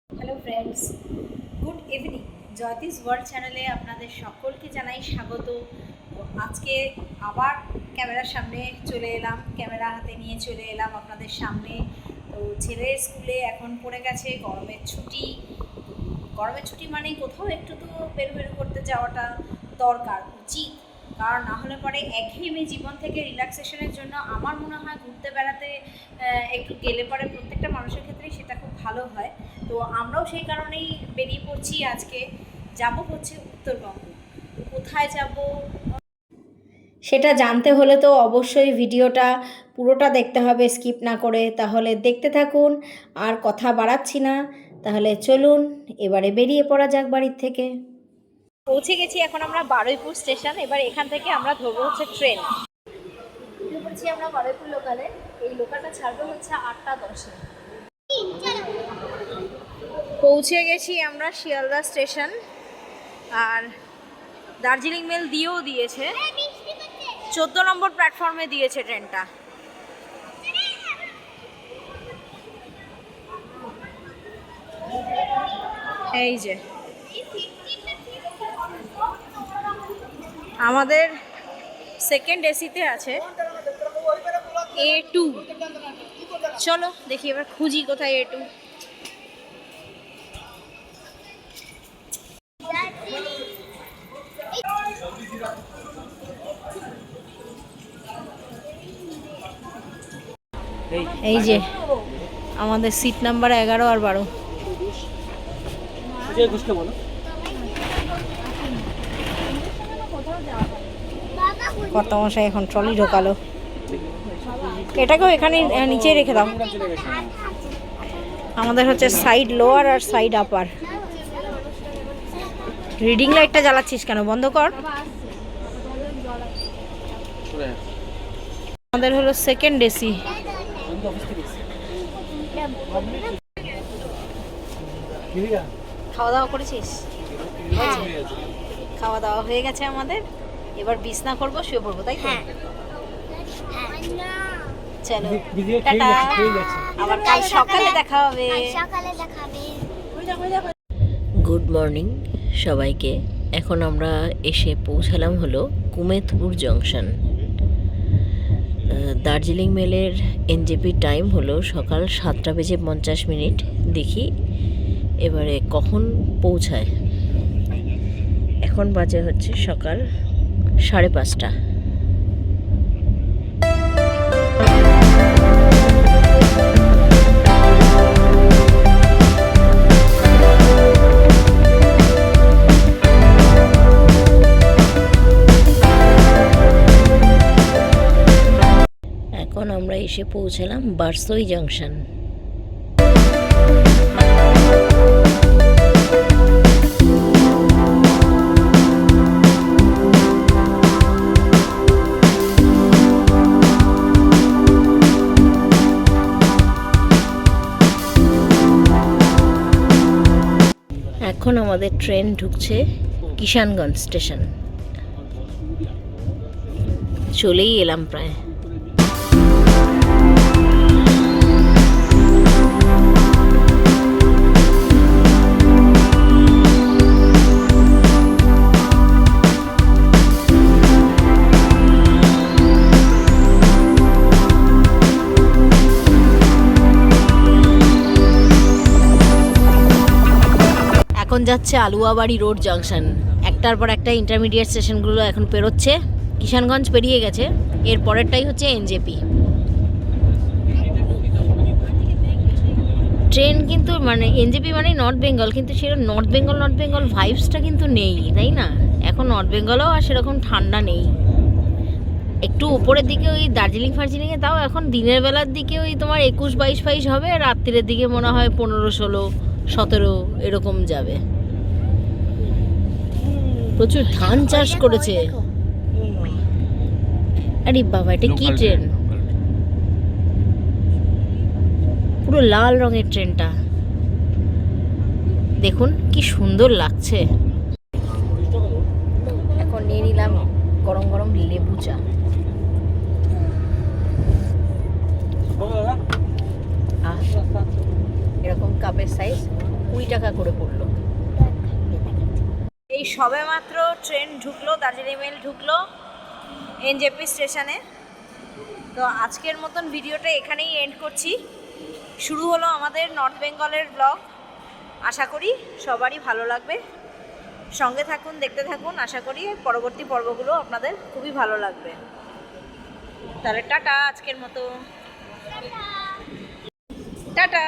Hello friends, good evening. Jyotish world চ্যানেলে আপনাদের সকলকে জানাই স্বাগত। তো আজকে আবার ক্যামেরার সামনে চলে এলাম, ক্যামেরা হাতে নিয়ে চলে এলাম আপনাদের সামনে। তো ছেলের স্কুলে এখন পড়ে গেছে গরমের ছুটি। গরমের ছুটি মানেই কোথাও একটু তো বেরু করতে যাওয়াটা দরকার, উচিত। কারণ না হলে পরে একঘেয়েমি জীবন থেকে রিল্যাক্সেশনের জন্য আমার মনে হয় ঘুরতে বেড়াতে একটু গেলে পরে প্রত্যেকটা মানুষের ক্ষেত্রেই সেটা খুব ভালো হয়। তো আমরাও সেই কারণেই বেরিয়ে পড়ছি। আজকে যাব হচ্ছে উত্তরবঙ্গ। কোথায় যাব সেটা জানতে হলে তো অবশ্যই ভিডিওটা পুরোটা দেখতে হবে, স্কিপ না করে। তাহলে দেখতে থাকুন, আর কথা বাড়াচ্ছি না। তাহলে চলুন এবারে বেরিয়ে পড়া যাক বাড়ির থেকে। পৌঁছে গেছি এখন আমরা বারুইপুর স্টেশন। এবার এখান থেকে আমরা ধরবো হচ্ছে ট্রেন। উঠে পড়ছি আমরা বারুইপুর লোকালে। এই লোকালটা ছাড়বে হচ্ছে 8:10-এ। পৌঁছে গেছি আমরা শিয়ালদা স্টেশন। আর দার্জিলিং মেল দিয়েও দিয়েছে, 14 নম্বর প্ল্যাটফর্মে দিয়েছে ট্রেনটা। এই যে আমাদের সেকেন্ড এসিতে আছে A2। চলো দেখি এবার খুঁজি কোথায় A2। এই যে আমাদের সিট নাম্বার 11 আর 12। কর্তামশাই এখন ট্রলি ঢোকালো। এটাকেও এখানে নিচে রেখে দাও। আমাদের হচ্ছে সাইড লোয়ার আর সাইড আপার। রিডিং লাইটটা জ্বালাচ্ছিস কেন? বন্ধ কর। আমাদের হলো সেকেন্ড এসি। খাওয়া দাওয়া করেছিস? খাওয়া দাওয়া হয়ে গেছে আমাদের। এবার বিছনা করবো, শুয়ে পড়বো, তাই তো? চলো টাটা, আবার কাল সকালে দেখা হবে। গুড মর্নিং সবাইকে। এখন আমরা এসে পৌঁছালাম হলো কুমেতপুর জংশন। দার্জিলিং মেলের এনজেপি টাইম হলো সকাল 7:50। দেখি এবারে কখন পৌঁছায়। এখন বাজে হচ্ছে সকাল 5:30। এখন আমরা এসে পৌঁছালাম বারসই জংশন। এখন আমাদের ট্রেন ঢুকছে কিষানগঞ্জ স্টেশন। চলেই এলাম প্রায়। এখন যাচ্ছে আলুয়াবাড়ি রোড জংশন। একটার পর একটা ইন্টারমিডিয়েট স্টেশনগুলো এখন পেরোচ্ছে। কিষানগঞ্জ পেরিয়ে গেছে, এর পরেরটাই হচ্ছে এনজেপি। ট্রেন কিন্তু মানে এনজেপি মানে নর্থ বেঙ্গল, কিন্তু সেরকম নর্থ বেঙ্গল ভাইবসটা কিন্তু নেই, তাই না? এখন নর্থ বেঙ্গলেও আর সেরকম ঠান্ডা নেই। একটু উপরের দিকে ওই দার্জিলিং ফার্জিলিংয়ে তাও এখন দিনের বেলার দিকে ওই তোমার 21-22 হবে, আর রাত্রির দিকে মনে হয় 15-16-17 এরকম যাবে। প্রচুর ধান চাষ করেছে। আরে বাবা, এটা কি ট্রেন? পুরো লাল রঙের ট্রেনটা, দেখুন কি সুন্দর লাগছে। এখন নিয়ে নিলাম গরম গরম লেবু চা। এরকম কাপের সাইজ 20 টাকা করে পড়লো। এই সবে মাত্র ট্রেন ঢুকলো, দার্জিলিং মেল ঢুকলো এনজেপি স্টেশনে। তো আজকের মতন ভিডিওটা এখানেই এন্ড করছি। শুরু হলো আমাদের নর্থ বেঙ্গলের ব্লগ। আশা করি সবারই ভালো লাগবে। সঙ্গে থাকুন, দেখতে থাকুন। আশা করি পরবর্তী পর্বগুলো আপনাদের খুবই ভালো লাগবে। তাহলে টাটা আজকের মতো, টাটা।